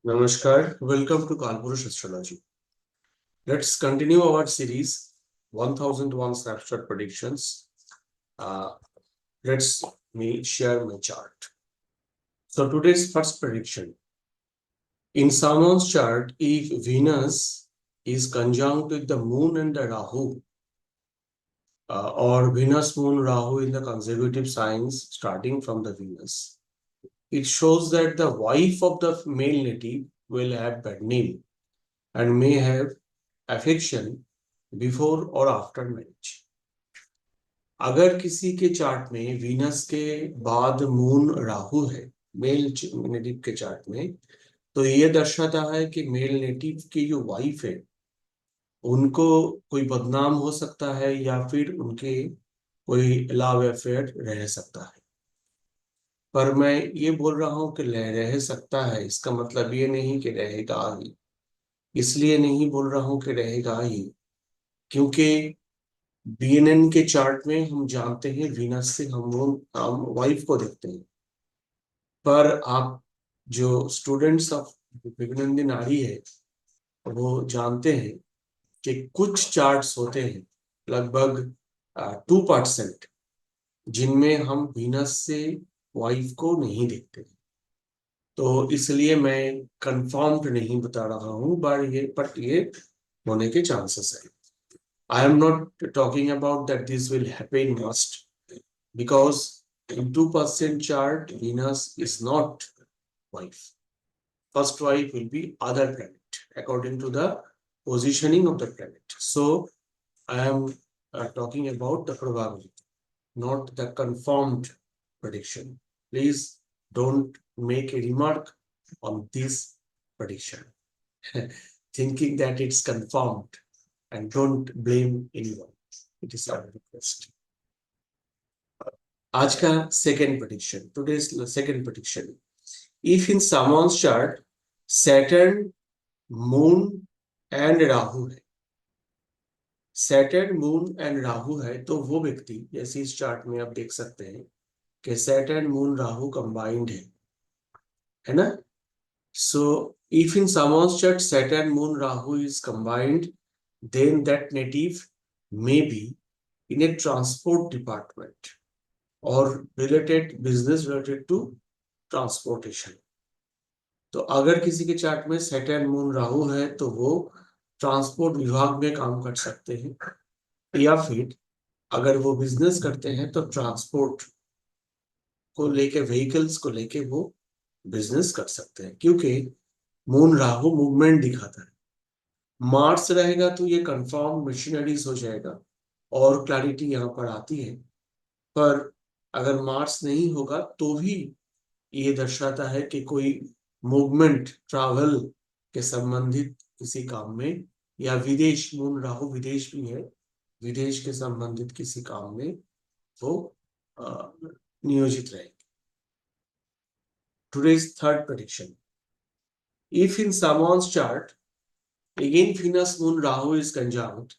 Namaskar, welcome to Kalpurush Astrology. Let's continue our series 1001 Snapshot Predictions. Let's me share my chart. So today's first prediction. In someone's chart, if Venus is conjunct with the Moon and the Rahu, or Venus, Moon, Rahu in the consecutive signs starting from the Venus, it shows that the wife of the male native will have bad name and may have affection before और after marriage. अगर किसी के chart में Venus के बाद moon Rahu है mail native के chart में, तो ये दर्शाता है कि मेल नेटिव की जो वाइफ है उनको कोई बदनाम हो सकता है या फिर उनके कोई लव अफेयर रह सकता है। पर मैं ये बोल रहा हूं कि रह सकता है, इसका मतलब ये नहीं कि रहेगा ही। इसलिए नहीं बोल रहा हूं कि रहेगा ही क्योंकि बीएनएन के चार्ट में हम जानते हैं वीनस से हम वाइफ को देखते हैं। पर आप जो स्टूडेंट्स ऑफ विवेकानंद नाड़ी है वो जानते हैं कि कुछ चार्ट्स होते हैं लगभग 2% जिनमें हम वीनस से वाइफ को नहीं देखते। तो इसलिए मैं कंफर्म्ड नहीं बता रहा हूं, बट ये होने के चांसेस है। I am not talking about that this will happen must, because in 2% chart, Venus is not wife. First wife will be other planet according to the positioning of the planet. So I am talking about the probability, not the confirmed prediction. Please don't make a remark on this prediction thinking that it's confirmed. And don't blame anyone. It is our request. आज का second prediction. Today's second prediction. If in someone's chart Saturn, Moon and Rahu है, Saturn, Moon and Rahu है, तो वो व्यक्ति जैसे इस chart में आप देख सकते हैं कि Saturn, Moon, Rahu combined है ना? So if in someone's chart Saturn, Moon, Rahu is combined, then that native may be in a transport department or related business related to transportation. तो अगर किसी के चार्ट में सैटर्न मून राहु है तो वो ट्रांसपोर्ट विभाग में काम कर सकते हैं, या फिर अगर वो बिजनेस करते हैं तो ट्रांसपोर्ट को लेके, व्हीकल्स को लेके वो बिजनेस कर सकते हैं, क्योंकि मून राहु मूवमेंट दिखाता है। मार्स रहेगा तो ये कंफर्म मशीनरीज हो जाएगा और क्लैरिटी यहाँ पर आती है। पर अगर मार्स नहीं होगा तो भी ये दर्शाता है कि कोई मूवमेंट, ट्रैवल के संबंधित किसी काम में, या विदेश, मून राहु विदेश भी है, विदेश के संबंधित किसी काम में वो नियोजित रहेंगे। Today's third prediction. If in someone's chart again Venus, Moon, Rahu is conjunct,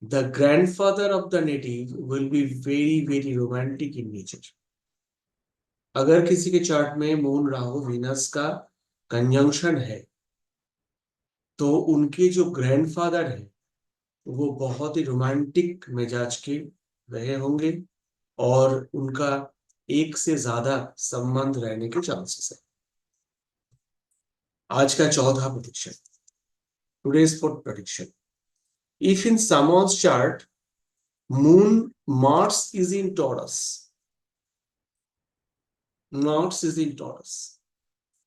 the grandfather of the native will be very, very romantic in nature. अगर किसी के चार्ट में मून राहु वीनस का कंजंक्शन है तो उनके जो ग्रैंडफादर है वो बहुत ही रोमांटिक मिजाज के रहे होंगे और उनका एक से ज्यादा संबंध रहने के चांसेस है। आज का चौथा prediction, today's fourth prediction. If in someone's chart moon Mars is in taurus, Mars is in Taurus.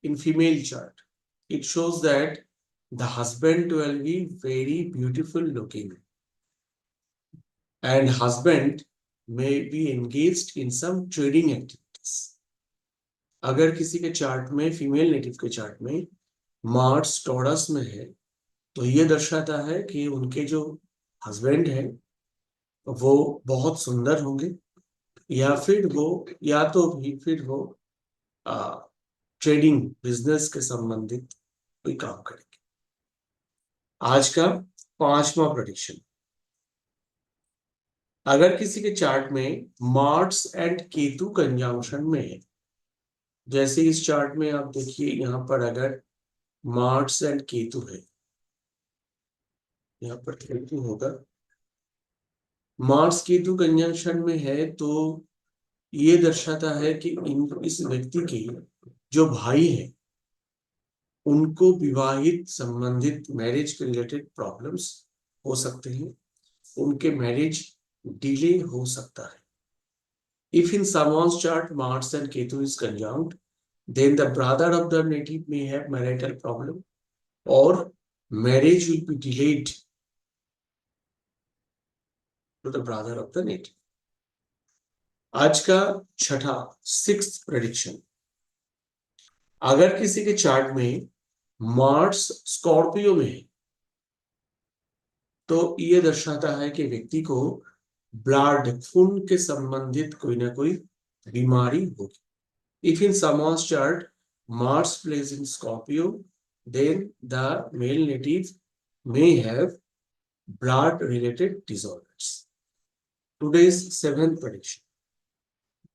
In female chart, it shows that the husband will be very beautiful looking, and husband may be engaged in some trading activities. अगर किसी के chart में, female native के chart में Mars taurus में है तो ये दर्शाता है कि उनके जो हस्बैंड है वो बहुत सुंदर होंगे, या फिर वो ट्रेडिंग बिजनेस के संबंधित कोई काम करेंगे। आज का पांचवा प्रेडिक्शन, अगर किसी के चार्ट में मार्स एंड केतु कंजंक्शन में है, जैसे इस चार्ट में आप देखिए यहाँ पर अगर मार्स एंड केतु है, यहाँ पर केतु होगा, मार्स केतु कंजंक्शन में है, तो ये दर्शाता है कि इस व्यक्ति के जो भाई है उनको विवाहित संबंधित मैरिज के रिलेटेड प्रॉब्लम्स हो सकते हैं, उनके मैरिज डिले हो सकता है। If in someone's chart Mars and Ketu is conjunct, then the brother of the native may have marital problem or marriage will be delayed to the brother of the native. आज का छठा, sixth prediction, अगर किसी के chart में Mars Scorpio में है तो ये दर्शाता है कि व्यक्ति को ब्लड खून के संबंधित कोई ना कोई बीमारी होगी। If in someone's chart Mars plays in Scorpio, then the male native may have blood-related disorders. Today's seventh prediction.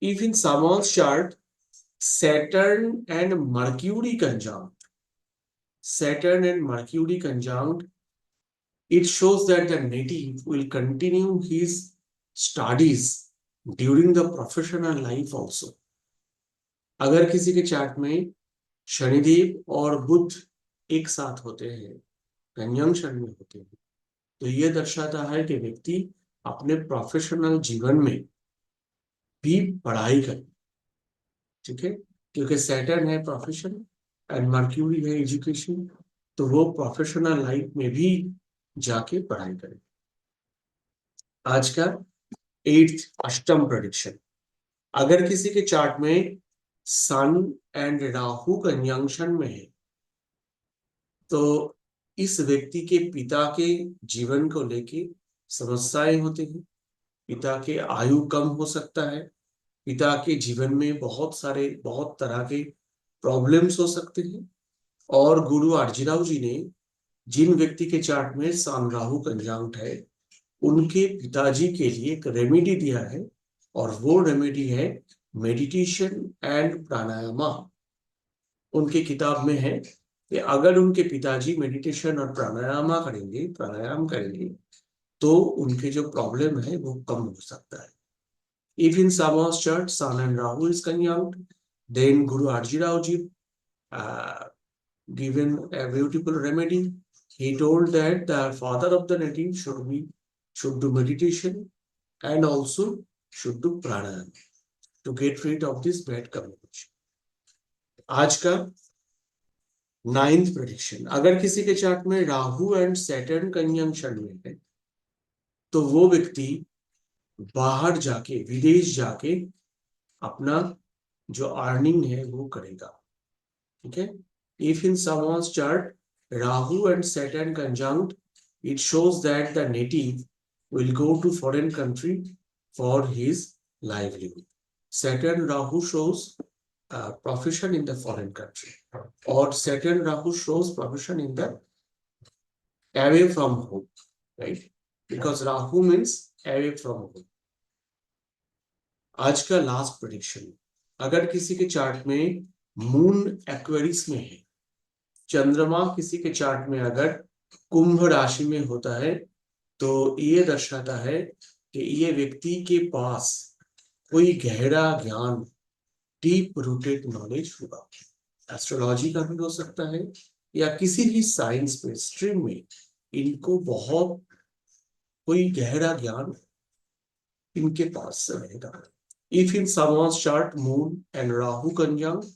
If in someone's chart Saturn and Mercury conjunct, it shows that the native will continue his studies during the professional life also. अगर किसी के chart में शनिदेव और बुध एक साथ होते हैं, conjunction में होते हैं, तो यह दर्शाता है कि व्यक्ति अपने प्रोफेशनल जीवन में भी पढ़ाई करे, ठीक है, क्योंकि सैटर्न है प्रोफेशन एंड मर्क्यूरी है एजुकेशन, तो वो प्रोफेशनल लाइफ में भी जाके पढ़ाई करे। आज का एट्थ, अष्टम प्रेडिक्शन, अगर किसी के चार्ट में सन एंड राहु कंजंक्शन में है तो इस व्यक्ति के पिता के जीवन को लेके समस्याएं होती हैं, पिता के आयु कम हो सकता है, पिता के जीवन में बहुत तरह के प्रॉब्लम्स हो सकते हैं। और गुरु आर्जिराव जी ने जिन व्यक्ति के चार्ट में सन राहु कंजंक्ट है उनके पिताजी के लिए एक रेमेडी दिया है, और वो रेमेडी है मेडिटेशन एंड प्राणायामा। उनके किताब में है कि अगर उनके पिताजी मेडिटेशन और प्राणायाम करेंगे तो उनके जो प्रॉब्लम है वो कम हो सकता है। If in someone's chart Sun and Rahu is conjunct, then Guru Arji Rao ji given a beautiful remedy. He told that the father of the native should do meditation and also should do pranayam to get rid of this bad combination. आज का ninth prediction, अगर किसी के chart में Rahu and Saturn conjunction में है तो वो व्यक्ति बाहर जाके, विदेश जाके अपना जो अर्निंग है वो करेगा, ठीक है। If in someone's chart Rahu and Saturn conjunct, it shows that the native will go to foreign country for his livelihood. Saturn Rahu shows profession in the foreign country, or Saturn Rahu shows profession in the away from home, right? Because Rahu means away from home. आज का last prediction, अगर किसी के chart में moon Aquarius में है, चंद्रमा किसी के चार्ट में अगर कुंभ राशि में होता है तो ये दर्शाता है कि ये व्यक्ति के पास कोई गहरा ज्ञान, डीप रूटेड नॉलेज होगा। एस्ट्रोलॉजी का भी हो सकता है या किसी भी साइंस में स्ट्रीम में इनको बहुत कोई गहरा ज्ञान इनके पास रहेगा। If in someone's chart Moon and Rahu conjunct,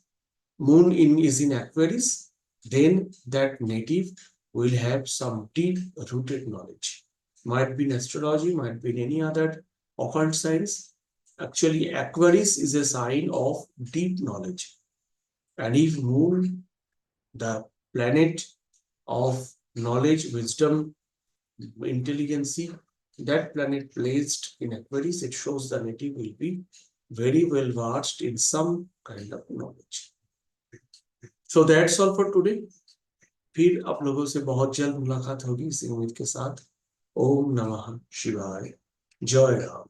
Moon is in Aquarius, then that native will have some deep-rooted knowledge. Might be in astrology, might be in any other occult science. Actually, Aquarius is a sign of deep knowledge. And if Moon, the planet of knowledge, wisdom, intelligence, that planet placed in Aquarius, it shows the native will be very well versed in some kind of knowledge. So that's all for today. फिर आप लोगों से बहुत जल्द मुलाकात होगी इसी उम्मीद के साथ। ओम नमः शिवाय, जय राम।